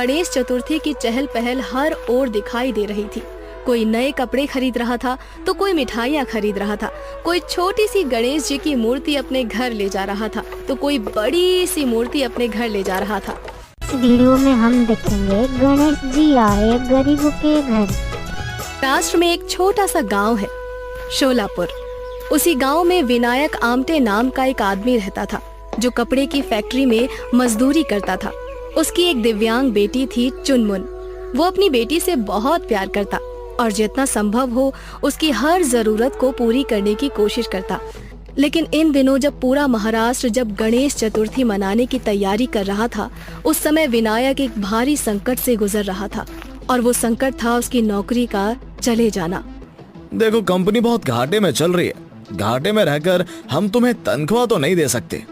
गणेश चतुर्थी की चहल पहल हर ओर दिखाई दे रही थी। कोई नए कपड़े खरीद रहा था तो कोई मिठाइयाँ खरीद रहा था, कोई छोटी सी गणेश जी की मूर्ति अपने घर ले जा रहा था तो कोई बड़ी सी मूर्ति अपने घर ले जा रहा था। इस वीडियो में हम देखेंगे गणेश जी आए गरीबों के घर। महाराष्ट्र में एक छोटा सा गांव है, शोलापुर। उसी गांव में विनायक आमटे नाम का एक आदमी रहता था जो कपड़े की फैक्ट्री में मजदूरी करता था। उसकी एक दिव्यांग बेटी थी, चुनमुन। वो अपनी बेटी से बहुत प्यार करता और जितना संभव हो उसकी हर जरूरत को पूरी करने की कोशिश करता। लेकिन इन दिनों जब पूरा महाराष्ट्र जब गणेश चतुर्थी मनाने की तैयारी कर रहा था, उस समय विनायक एक भारी संकट से गुजर रहा था और वो संकट था उसकी नौकरी का चले जाना। देखो, कंपनी बहुत घाटे में चल रही है। घाटे में रहकर हम तुम्हें तनख्वाह तो नहीं दे सकते।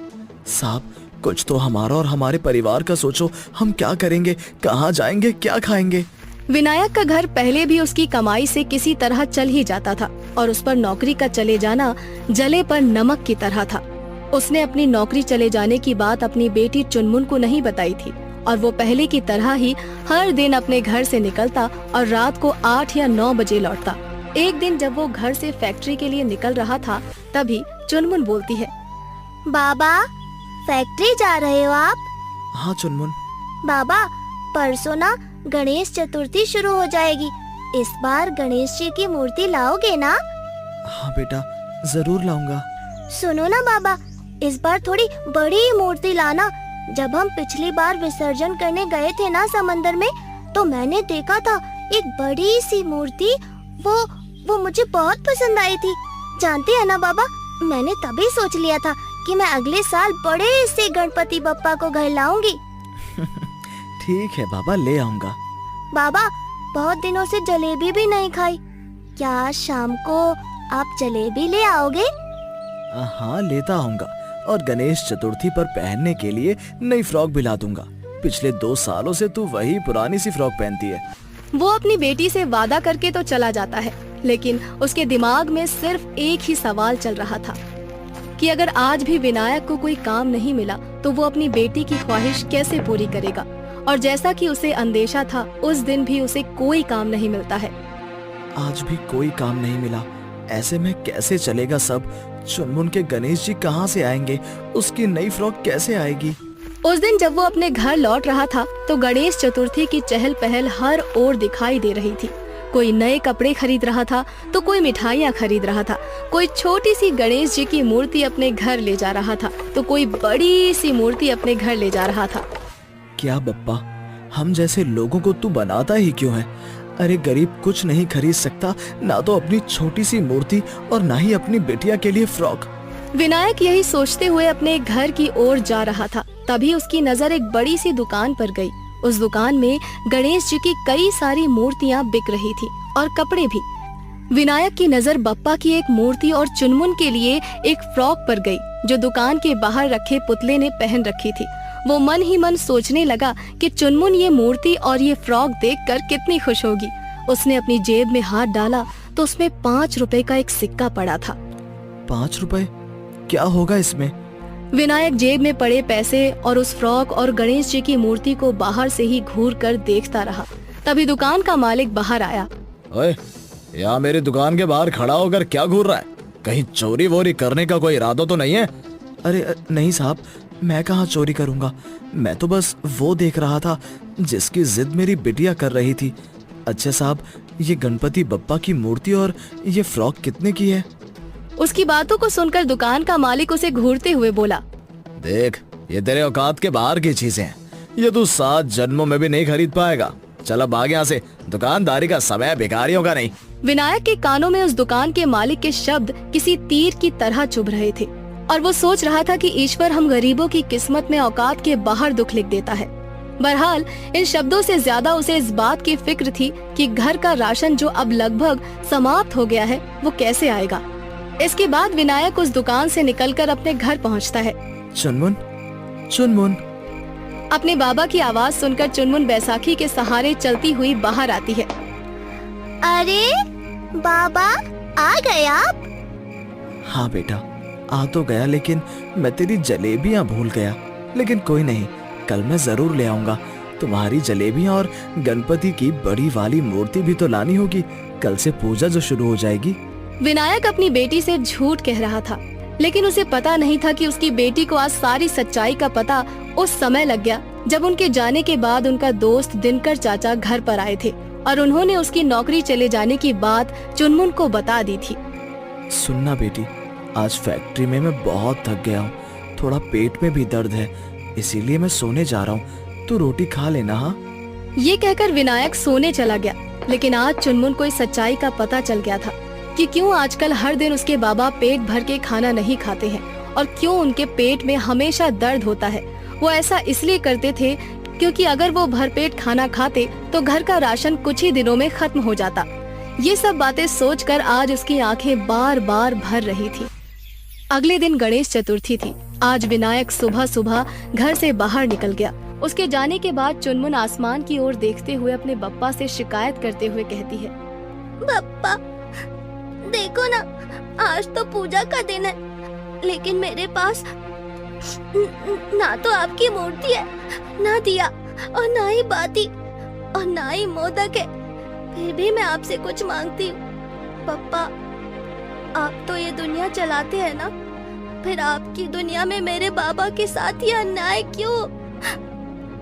साहब, कुछ तो हमारा और हमारे परिवार का सोचो। हम क्या करेंगे, कहाँ जाएंगे, क्या खाएंगे? विनायक का घर पहले भी उसकी कमाई से किसी तरह चल ही जाता था और उस पर नौकरी का चले जाना जले पर नमक की तरह था। उसने अपनी नौकरी चले जाने की बात अपनी बेटी चुनमुन को नहीं बताई थी और वो पहले की तरह ही हर दिन अपने घर से निकलता और रात को 8 या 9 बजे लौटता। एक दिन जब वो घर से फैक्ट्री के लिए निकल रहा था, तभी चुनमुन बोलती है, बाबा, फैक्ट्री जा रहे हो आप? हाँ चुनमुन। बाबा, परसों ना गणेश चतुर्थी शुरू हो जाएगी। इस बार गणेश जी की मूर्ति लाओगे ना? हाँ बेटा, जरूर लाऊंगा। सुनो ना बाबा, इस बार थोड़ी बड़ी मूर्ति लाना। जब हम पिछली बार विसर्जन करने गए थे ना समंदर में, तो मैंने देखा था एक बड़ी सी मूर्ति। वो मुझे बहुत पसंद आई थी। जानते हैं ना बाबा, मैंने तभी सोच लिया था कि मैं अगले साल बड़े से गणपति बप्पा को घर लाऊंगी। ठीक है बाबा, ले आऊंगा। बाबा, बहुत दिनों से जलेबी भी नहीं खाई। क्या शाम को आप जलेबी ले आओगे? हाँ, लेता आऊंगा और गणेश चतुर्थी पर पहनने के लिए नई फ्रॉक भी ला दूंगा। पिछले 2 सालों से तू वही पुरानी सी फ्रॉक पहनती है। वो अपनी बेटी से वादा करके तो चला जाता है, लेकिन उसके दिमाग में सिर्फ एक ही सवाल चल रहा था कि अगर आज भी विनायक को कोई काम नहीं मिला तो वो अपनी बेटी की ख्वाहिश कैसे पूरी करेगा। और जैसा कि उसे अंदेशा था, उस दिन भी उसे कोई काम नहीं मिलता है। आज भी कोई काम नहीं मिला, ऐसे में कैसे चलेगा सब? चुनमुन के गणेश जी कहाँ से आएंगे? उसकी नई फ्रॉक कैसे आएगी? उस दिन जब वो अपने घर लौट रहा था तो गणेश चतुर्थी की चहल पहल हर ओर दिखाई दे रही थी। कोई नए कपड़े खरीद रहा था तो कोई मिठाइयाँ खरीद रहा था, कोई छोटी सी गणेश जी की मूर्ति अपने घर ले जा रहा था तो कोई बड़ी सी मूर्ति अपने घर ले जा रहा था। क्या बप्पा, हम जैसे लोगों को तू बनाता ही क्यों है? अरे गरीब कुछ नहीं खरीद सकता, ना तो अपनी छोटी सी मूर्ति और ना ही अपनी बेटिया के लिए फ्रॉक। विनायक यही सोचते हुए अपने घर की ओर जा रहा था, तभी उसकी नजर एक बड़ी सी दुकान पर गई। उस दुकान में गणेश जी की कई सारी मूर्तियाँ बिक रही थी और कपड़े भी। विनायक की नजर बप्पा की एक मूर्ति और चुनमुन के लिए एक फ्रॉक पर गई जो दुकान के बाहर रखे पुतले ने पहन रखी थी। वो मन ही मन सोचने लगा कि चुनमुन ये मूर्ति और ये फ्रॉक देखकर कितनी खुश होगी। उसने अपनी जेब में हाथ डाला तो उसमें 5 रुपए का एक सिक्का पड़ा था। 5 रुपए? क्या होगा इसमें? विनायक जेब में पड़े पैसे और उस फ्रॉक और गणेश जी की मूर्ति को बाहर से ही घूर कर देखता रहा। तभी दुकान का मालिक बाहर आया। ओए, यहाँ मेरी दुकान के बाहर खड़ा होकर क्या घूर रहा है? कहीं चोरी वोरी करने का कोई इरादा तो नहीं है? अरे नहीं साहब, मैं कहाँ चोरी करूँगा। मैं तो बस वो देख रहा था जिसकी जिद मेरी बिटिया कर रही थी। अच्छा साहब, ये गणपति बप्पा की मूर्ति और ये फ्रॉक कितने की है? उसकी बातों को सुनकर दुकान का मालिक उसे घूरते हुए बोला, देख, ये तेरे औकात के बाहर की चीजें हैं। ये तू 7 जन्मों में भी नहीं खरीद पाएगा। चल अब भाग यहाँ से, दुकानदारी का समय भिखारियों का नहीं। विनायक के कानों में उस दुकान के मालिक के शब्द किसी तीर की तरह चुभ रहे थे और वो सोच रहा था कि ईश्वर हम गरीबों की किस्मत में औकात के बाहर दुख लिख देता है। बहरहाल इन शब्दों से ज्यादा उसे इस बात की फिक्र थी कि घर का राशन जो अब लगभग समाप्त हो गया है वो कैसे आएगा। इसके बाद विनायक उस दुकान से निकलकर अपने घर पहुंचता है। चुनमुन, चुनमुन। अपने बाबा की आवाज सुनकर चुनमुन बैसाखी के सहारे चलती हुई बाहर आती है। अरे बाबा, आ गए आप? हाँ बेटा, आ तो गया, लेकिन मैं तेरी जलेबियाँ भूल गया। लेकिन कोई नहीं, कल मैं जरूर ले आऊंगा। तुम्हारी जलेबियां और गणपति की बड़ी वाली मूर्ति भी तो लानी होगी, कल से पूजा जो शुरू हो जाएगी। विनायक अपनी बेटी से झूठ कह रहा था, लेकिन उसे पता नहीं था कि उसकी बेटी को आज सारी सच्चाई का पता उस समय लग गया जब उनके जाने के बाद उनका दोस्त दिनकर चाचा घर पर आए थे और उन्होंने उसकी नौकरी चले जाने की बात चुनमुन को बता दी थी। सुनना बेटी, आज फैक्ट्री में मैं बहुत थक गया हूँ, थोड़ा पेट में भी दर्द है, इसीलिए मैं सोने जा रहा हूँ, तू रोटी खा लेना। हाँ, ये कहकर विनायक सोने चला गया। लेकिन आज चुनमुन को इस सच्चाई का पता चल गया था कि क्यों आजकल हर दिन उसके बाबा पेट भर के खाना नहीं खाते हैं और क्यों उनके पेट में हमेशा दर्द होता है। वो ऐसा इसलिए करते थे क्योंकि अगर वो भरपेट खाना खाते तो घर का राशन कुछ ही दिनों में खत्म हो जाता। ये सब बातें सोचकर आज उसकी आंखें बार बार भर रही थी। अगले दिन गणेश चतुर्थी थी। आज विनायक सुबह सुबह घर से बाहर निकल गया। उसके जाने के बाद चुनमुन आसमान की ओर देखते हुए अपने बप्पा से शिकायत करते हुए कहती है, बप्पा देखो ना, आज तो पूजा का दिन है, लेकिन मेरे पास ना तो आपकी मूर्ति है, ना दिया और ना ही बाती और ना ही मोदक है। फिर भी मैं आपसे कुछ मांगती हूँ। पप्पा, आप तो ये दुनिया चलाते हैं ना, फिर आपकी दुनिया में मेरे बाबा के साथ ये अन्याय क्यों?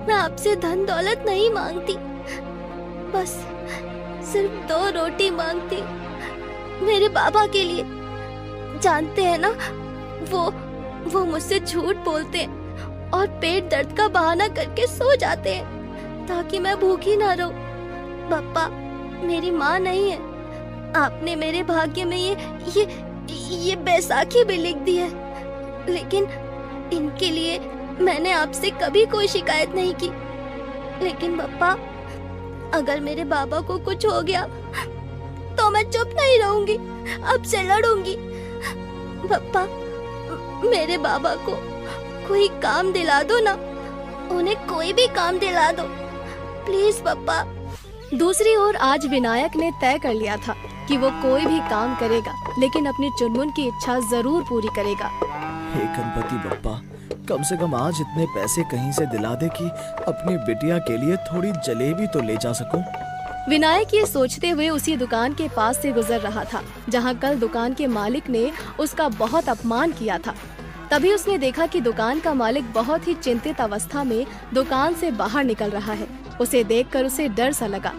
मैं आपसे धन दौलत नहीं मांगती, बस सिर्फ 2 रोटी मांगती मेरे बाबा के लिए। जानते हैं ना, वो मुझसे झूठ बोलते हैं और पेट दर्द का बहाना करके सो जाते हैं ताकि मैं भूखी ना रहूं। पापा, मेरी माँ नहीं है, आपने मेरे भाग्य में ये बैसाखी भी लिख दी है, लेकिन इनके लिए मैंने आपसे कभी कोई शिकायत नहीं की। लेकिन पापा, अगर मेरे बाबा को कुछ हो गया तो मैं चुप नहीं रहूंगी, अब से लड़ूंगी। पापा, मेरे बाबा को कोई काम दिला दो ना, उन्हें कोई भी काम दिला दो प्लीज पापा। दूसरी ओर आज विनायक ने तय कर लिया था कि वो कोई भी काम करेगा, लेकिन अपनी चुनमुन की इच्छा जरूर पूरी करेगा। हे गणपति बप्पा, कम से कम आज इतने पैसे कहीं से दिला दे कि अपनी बिटिया के लिए थोड़ी जलेबी तो ले जा सकूं। विनायक ये सोचते हुए उसी दुकान के पास से गुजर रहा था जहां कल दुकान के मालिक ने उसका बहुत अपमान किया था। तभी उसने देखा कि दुकान का मालिक बहुत ही चिंतित अवस्था में दुकान से बाहर निकल रहा है। उसे देखकर उसे डर सा लगा,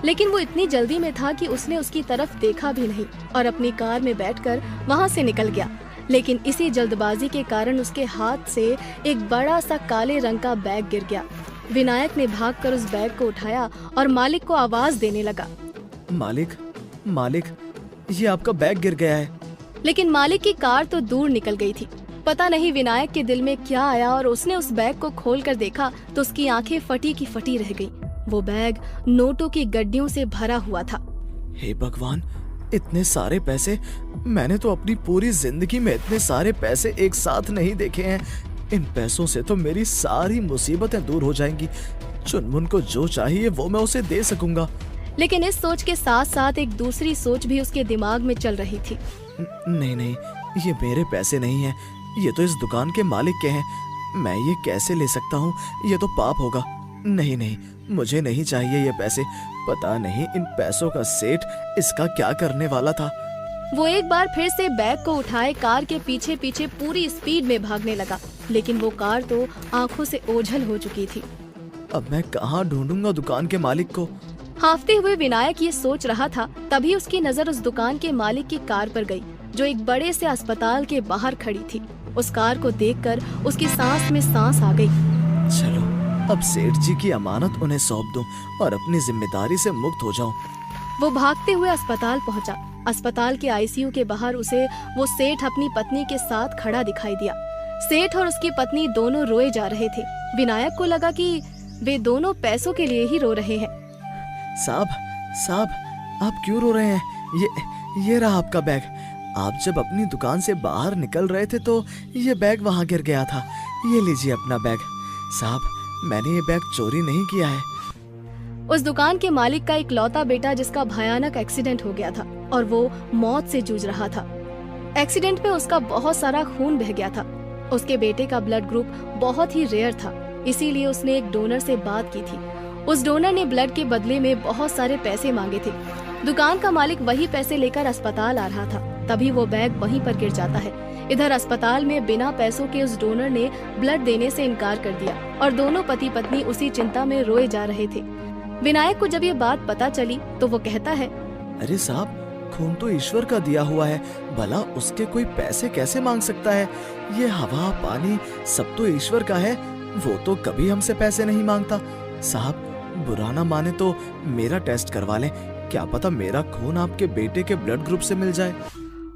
लेकिन वो इतनी जल्दी में था कि उसने उसकी तरफ देखा भी नहीं और अपनी कार में बैठकर वहां से निकल गया। लेकिन इसी जल्दबाजी के कारण उसके हाथ से एक बड़ा सा काले रंग का बैग गिर गया। विनायक ने भागकर उस बैग को उठाया और मालिक को आवाज देने लगा, मालिक, ये आपका बैग गिर गया है। लेकिन मालिक की कार तो दूर निकल गई थी। पता नहीं विनायक के दिल में क्या आया और उसने उस बैग को खोलकर देखा तो उसकी आंखें फटी की फटी रह गईं। वो बैग नोटों की गड्डियों से भरा हुआ था। हे भगवान, इतने सारे पैसे! मैंने तो अपनी पूरी जिंदगी में इतने सारे पैसे एक साथ नहीं देखे हैं। इन पैसों से तो मेरी सारी मुसीबतें दूर हो जाएंगी। चुनमुन को जो चाहिए वो मैं उसे दे सकूंगा। लेकिन इस सोच के साथ साथ एक दूसरी सोच भी उसके दिमाग में चल रही थी। नहीं, ये मेरे पैसे नहीं हैं, ये तो इस दुकान के मालिक के हैं। मैं ये कैसे ले सकता हूँ? ये तो पाप होगा। नहीं, मुझे नहीं चाहिए ये पैसे। पता नहीं इन पैसों का सेठ इसका क्या करने वाला था। वो एक बार फिर से बैग को उठाए कार के पीछे पीछे पूरी स्पीड में भागने लगा, लेकिन वो कार तो आंखों से ओझल हो चुकी थी। अब मैं कहाँ ढूंढूंगा दुकान के मालिक को? हांफते हुए विनायक ये सोच रहा था, तभी उसकी नजर उस दुकान के मालिक की कार पर गई, जो एक बड़े से अस्पताल के बाहर खड़ी थी। उस कार को देखकर उसकी सांस में सांस आ गई। चलो, अब सेठ जी की अमानत उन्हें सौंप दूं और अपनी जिम्मेदारी से मुक्त हो जाऊं। वो भागते हुए अस्पताल पहुंचा। अस्पताल के आईसीयू के बाहर उसे वो सेठ अपनी पत्नी के साथ खड़ा दिखाई दिया। सेठ और उसकी पत्नी दोनों रोए जा रहे थे। विनायक को लगा कि वे दोनों पैसों के लिए ही रो रहे हैं। साहब, आप क्यों रो रहे हैं? ये रहा आपका बैग। आप जब अपनी दुकान से बाहर निकल रहे थे तो ये बैग वहाँ गिर गया था। ये लीजिए अपना बैग। साहब, मैंने ये बैग चोरी नहीं किया है। उस दुकान के मालिक का इकलौता बेटा जिसका भयानक एक्सीडेंट हो गया था और वो मौत से जूझ रहा था। एक्सीडेंट में उसका बहुत सारा खून बह गया था। उसके बेटे का ब्लड ग्रुप बहुत ही रेयर था इसीलिए उसने एक डोनर से बात की थी। उस डोनर ने ब्लड के बदले में बहुत सारे पैसे मांगे थे। दुकान का मालिक वही पैसे लेकर अस्पताल आ रहा था, तभी वो बैग वहीं पर गिर जाता है। इधर अस्पताल में बिना पैसों के उस डोनर ने ब्लड देने से इनकार कर दिया और दोनों पति पत्नी उसी चिंता में रोए जा रहे थे। विनायक को जब ये बात पता चली तो वो कहता है, अरे साहब, खून तो ईश्वर का दिया हुआ है, भला उसके कोई पैसे कैसे मांग सकता है? ये हवा पानी सब तो ईश्वर का है, वो तो कभी हमसे पैसे नहीं मांगता। साहब, बुरा ना माने तो मेरा टेस्ट करवा लें, क्या पता मेरा खून आपके बेटे के ब्लड ग्रुप से मिल जाए।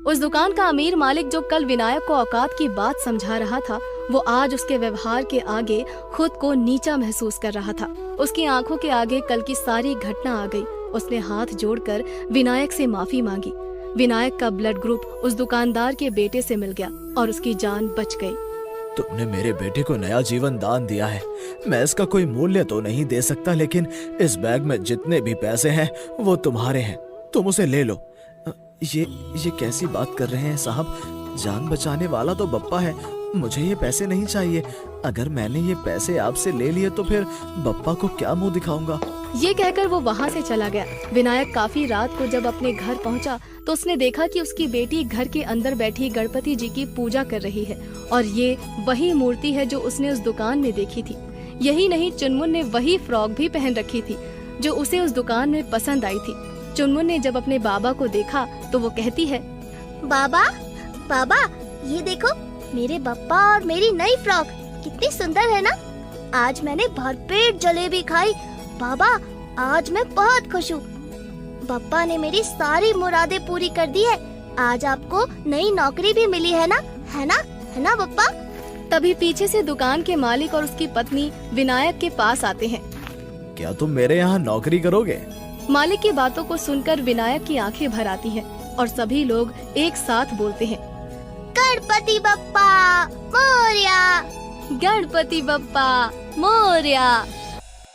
उस दुकान का अमीर मालिक जो कल विनायक को औकात की बात समझा रहा था, वो आज उसके व्यवहार के आगे खुद को नीचा महसूस कर रहा था। उसकी आंखों के आगे कल की सारी घटना आ गई। उसने हाथ जोड़कर विनायक से माफी मांगी। विनायक का ब्लड ग्रुप उस दुकानदार के बेटे से मिल गया और उसकी जान बच गई। तुमने मेरे बेटे को नया जीवन दान दिया है, मैं इसका कोई मूल्य तो नहीं दे सकता, लेकिन इस बैग में जितने भी पैसे हैं वो तुम्हारे हैं, तुम उसे ले लो। ये कैसी बात कर रहे हैं साहब? जान बचाने वाला तो बप्पा है, मुझे ये पैसे नहीं चाहिए। अगर मैंने ये पैसे आपसे ले लिए तो फिर बप्पा को क्या मुंह दिखाऊंगा? ये कहकर वो वहाँ से चला गया। विनायक काफी रात को जब अपने घर पहुँचा तो उसने देखा कि उसकी बेटी घर के अंदर बैठी गणपति जी की पूजा कर रही है और ये वही मूर्ति है जो उसने उस दुकान में देखी थी। यही नहीं, चुनमुन ने वही फ्रॉक भी पहन रखी थी जो उसे उस दुकान में पसंद आई थी। चुनमुन ने जब अपने बाबा को देखा तो वो कहती है, बाबा बाबा, ये देखो मेरे बप्पा और मेरी नई फ्रॉक कितनी सुंदर है ना। आज मैंने भरपेट जलेबी खाई। बाबा, आज मैं बहुत खुश हूँ। बप्पा ने मेरी सारी मुरादें पूरी कर दी है। आज आपको नई नौकरी भी मिली है ना, है ना, है ना बप्पा? तभी पीछे से दुकान के मालिक और उसकी पत्नी विनायक के पास आते हैं। क्या तुम मेरे यहाँ नौकरी करोगे? मालिक की बातों को सुनकर विनायक की आंखें भर आती हैं और सभी लोग एक साथ बोलते हैं, गणपति बप्पा मोरया, गणपति बप्पा मोरया।